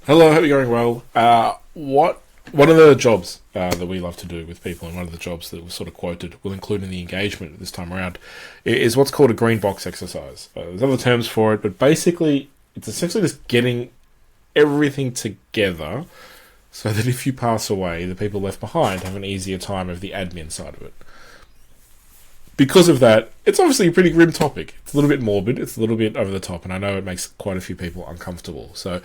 Hello, hope you're going well. One of the jobs that we love to do with people, and one of the jobs that was sort of quoted, will include in the engagement this time around, is what's called a green box exercise. There's other terms for it, but basically, it's essentially just getting everything together so that if you pass away, the people left behind have an easier time of the admin side of it. Because of that, it's obviously a pretty grim topic. It's a little bit morbid, it's a little bit over the top, and I know it makes quite a few people uncomfortable. So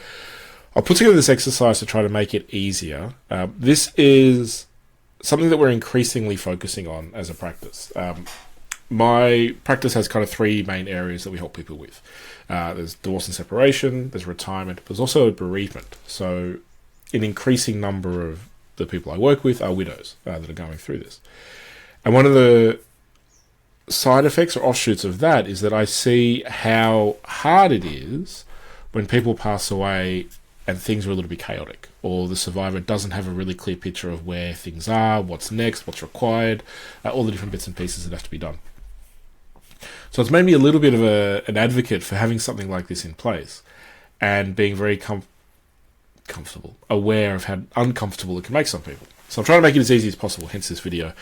I'll put together this exercise to try to make it easier. This is something that we're increasingly focusing on as a practice. My practice has kind of three main areas that we help people with. There's divorce and separation, there's retirement, but there's also bereavement. So an increasing number of the people I work with are widows that are going through this. And one of the side effects or offshoots of that is that I see how hard it is when people pass away and things are a little bit chaotic, or the survivor doesn't have a really clear picture of where things are, what's next, what's required, all the different bits and pieces that have to be done. So it's made me a little bit of an advocate for having something like this in place and being very comfortable, aware of how uncomfortable it can make some people. So I'm trying to make it as easy as possible, hence this video.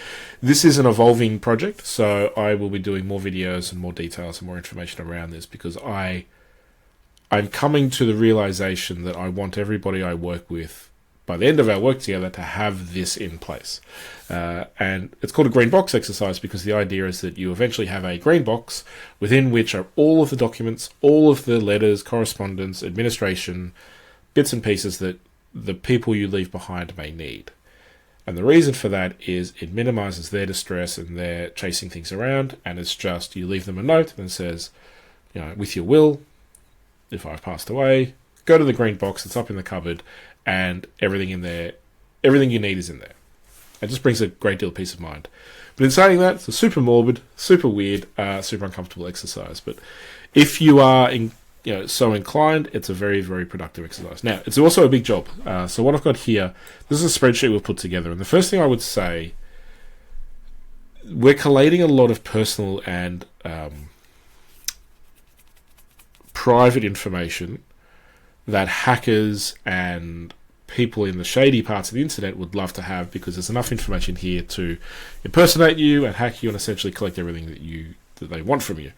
This is an evolving project, so I will be doing more videos and more details and more information around this because I'm coming to the realization that I want everybody I work with, by the end of our work together, to have this in place. And it's called a green box exercise because the idea is that you eventually have a green box within which are all of the documents, all of the letters, correspondence, administration, bits and pieces that the people you leave behind may need. And the reason for that is it minimizes their distress and their chasing things around, and it's just you leave them a note that says, with your will, if I've passed away, go to the green box, it's up in the cupboard, and everything in there, everything you need is in there. It just brings a great deal of peace of mind. But in saying that, it's a super morbid, super weird, super uncomfortable exercise. But if you are so inclined, it's a very, very productive exercise. Now, it's also a big job. So what I've got here, this is a spreadsheet we've put together. And the first thing I would say, we're collating a lot of personal and private information that hackers and people in the shady parts of the internet would love to have, because there's enough information here to impersonate you and hack you and essentially collect everything that they want from you.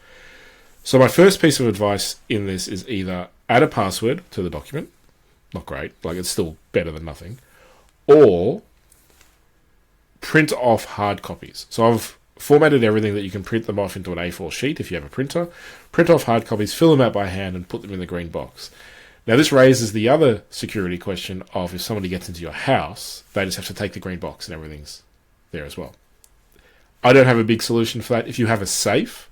So my first piece of advice in this is either add a password to the document, not great, like it's still better than nothing, or print off hard copies. So I've formatted everything that you can print them off into an A4 sheet if you have a printer, print off hard copies, fill them out by hand and put them in the green box. Now this raises the other security question of if somebody gets into your house, they just have to take the green box and everything's there as well. I don't have a big solution for that. If you have a safe,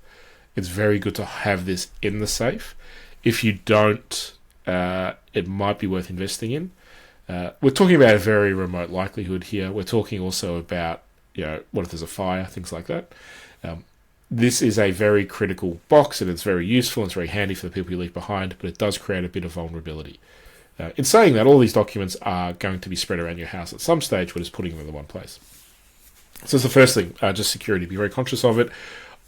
it's very good to have this in the safe. If you don't, it might be worth investing in. We're talking about a very remote likelihood here. We're talking also about, what if there's a fire, things like that. This is a very critical box, and it's very useful, and it's very handy for the people you leave behind, but it does create a bit of vulnerability. In saying that, all these documents are going to be spread around your house at some stage. We're just putting them in the one place. So that's the first thing, just security. Be very conscious of it.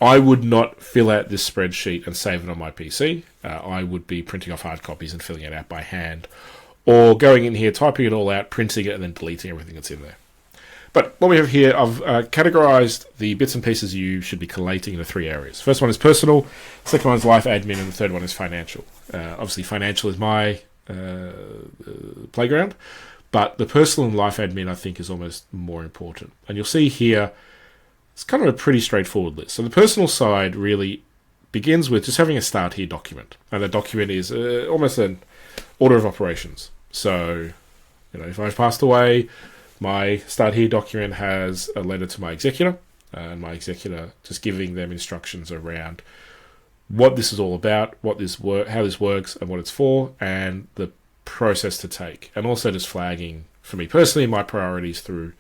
I would not fill out this spreadsheet and save it on my PC. I would be printing off hard copies and filling it out by hand, or going in here, typing it all out, printing it, and then deleting everything that's in there. But what we have here, I've categorized the bits and pieces you should be collating into three areas. First one is personal, second one is life admin, and the third one is financial. Obviously, financial is my playground, but the personal and life admin, I think, is almost more important. And you'll see here, it's kind of a pretty straightforward list. So the personal side really begins with just having a start here document. And that document is almost an order of operations. So, if I've passed away, my start here document has a letter to my executor, and my executor just giving them instructions around what this is all about, how this works, and what it's for, and the process to take. And also just flagging, for me personally, my priorities through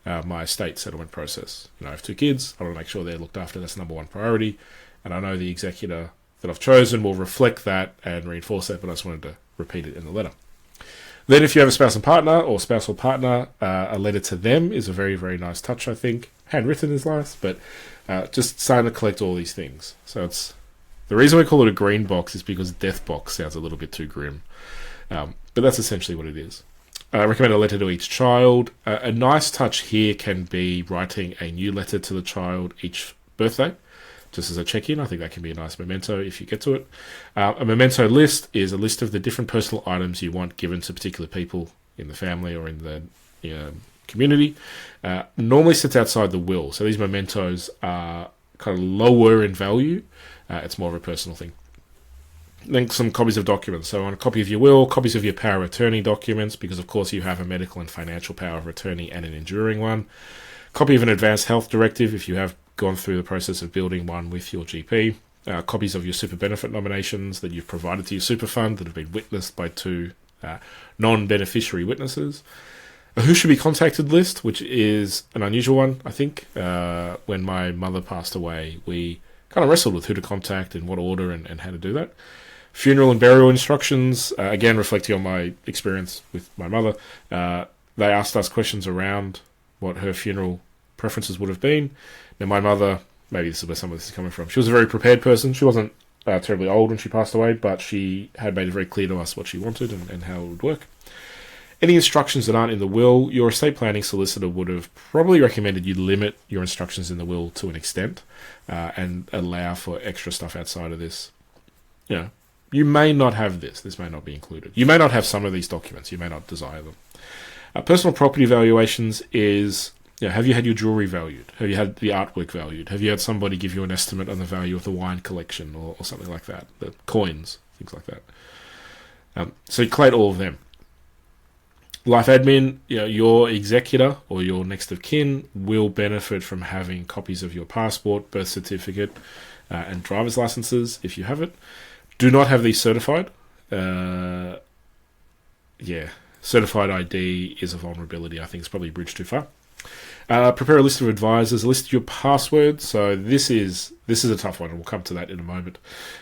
my estate settlement process. I have two kids. I want to make sure they're looked after. That's number one priority. And I know the executor that I've chosen will reflect that and reinforce that, but I just wanted to repeat it in the letter. Then if you have a spouse and partner or spousal partner, a letter to them is a very, very nice touch, I think. Handwritten is nice, but just starting to collect all these things. So it's the reason we call it a green box is because death box sounds a little bit too grim. But but that's essentially what it is. I recommend a letter to each child. A nice touch here can be writing a new letter to the child each birthday, just as a check-in. I think that can be a nice memento if you get to it. A memento list is a list of the different personal items you want given to particular people in the family or in the community. Normally sits outside the will, so these mementos are kind of lower in value. It's more of a personal thing. Then some copies of documents. So on a copy of your will, copies of your power of attorney documents, because of course you have a medical and financial power of attorney and an enduring one. Copy of an advanced health directive if you have gone through the process of building one with your GP. Copies of your super benefit nominations that you've provided to your super fund that have been witnessed by 2 non-beneficiary witnesses. A who should be contacted list, which is an unusual one, I think. When my mother passed away, we kind of wrestled with who to contact, in what order, and how to do that. Funeral and burial instructions, again, reflecting on my experience with my mother. They asked us questions around what her funeral preferences would have been. Now, my mother, maybe this is where some of this is coming from, she was a very prepared person. She wasn't terribly old when she passed away, but she had made it very clear to us what she wanted and how it would work. Any instructions that aren't in the will, your estate planning solicitor would have probably recommended you limit your instructions in the will to an extent and allow for extra stuff outside of this. You may not have this. This may not be included. You may not have some of these documents. You may not desire them. Personal property valuations is, have you had your jewellery valued? Have you had the artwork valued? Have you had somebody give you an estimate on the value of the wine collection or something like that? The coins, things like that. So you collate all of them. Life admin, your executor or your next of kin will benefit from having copies of your passport, birth certificate, and driver's licenses if you have it. Do not have these certified. Certified ID is a vulnerability. I think it's probably a bridge too far. Prepare a list of advisors, a list of your passwords. So this is a tough one, and we'll come to that in a moment.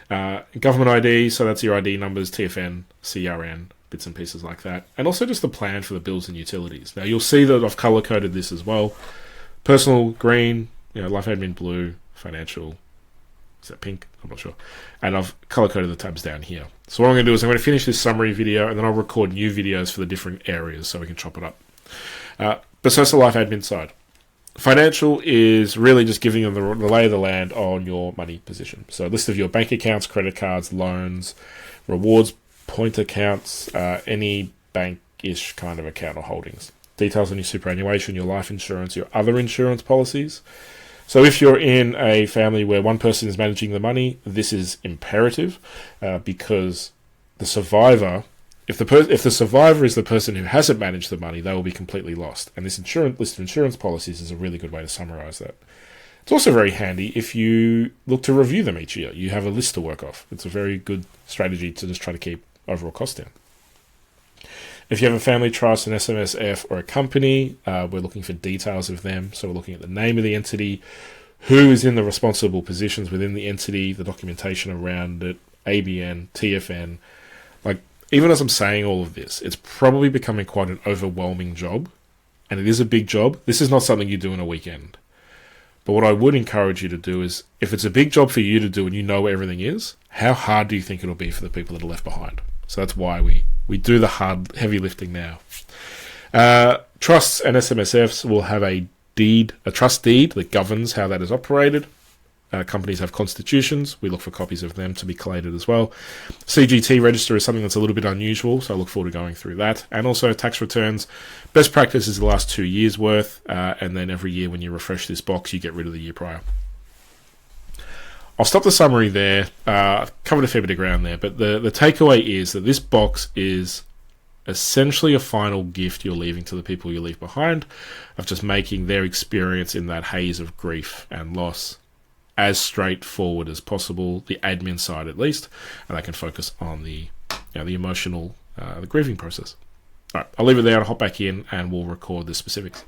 Government ID, so that's your ID numbers, TFN, CRN, bits and pieces like that. And also just the plan for the bills and utilities. Now you'll see that I've color-coded this as well. Personal, green, life admin, blue, financial, is that pink? I'm not sure. And I've color-coded the tabs down here. So what I'm going to do is I'm going to finish this summary video and then I'll record new videos for the different areas so we can chop it up. But so that's the life admin side. Financial is really just giving them the lay of the land on your money position. So a list of your bank accounts, credit cards, loans, rewards, point accounts, any bank-ish kind of account or holdings. Details on your superannuation, your life insurance, your other insurance policies. So if you're in a family where one person is managing the money, this is imperative because the survivor, if the survivor is the person who hasn't managed the money, they will be completely lost. And this list of insurance policies is a really good way to summarize that. It's also very handy if you look to review them each year. You have a list to work off. It's a very good strategy to just try to keep overall costs down. If you have a family trust, an SMSF, or a company, we're looking for details of them. So we're looking at the name of the entity, who is in the responsible positions within the entity, the documentation around it, ABN, TFN. Even as I'm saying all of this, it's probably becoming quite an overwhelming job, and it is a big job. This is not something you do in a weekend. But what I would encourage you to do is, if it's a big job for you to do and you know where everything is, how hard do you think it'll be for the people that are left behind? So that's why we do the hard, heavy lifting now. Trusts and SMSFs will have a trust deed that governs how that is operated. Companies have constitutions. We look for copies of them to be collated as well. CGT register is something that's a little bit unusual, so I look forward to going through that. And also tax returns. Best practice is the last 2 years' worth, and then every year when you refresh this box, you get rid of the year prior. I'll stop the summary there. Covered a fair bit of ground there, but the takeaway is that this box is essentially a final gift you're leaving to the people you leave behind, of just making their experience in that haze of grief and loss as straightforward as possible, the admin side at least, and they can focus on the emotional, the grieving process. All right, I'll leave it there and hop back in and we'll record the specifics.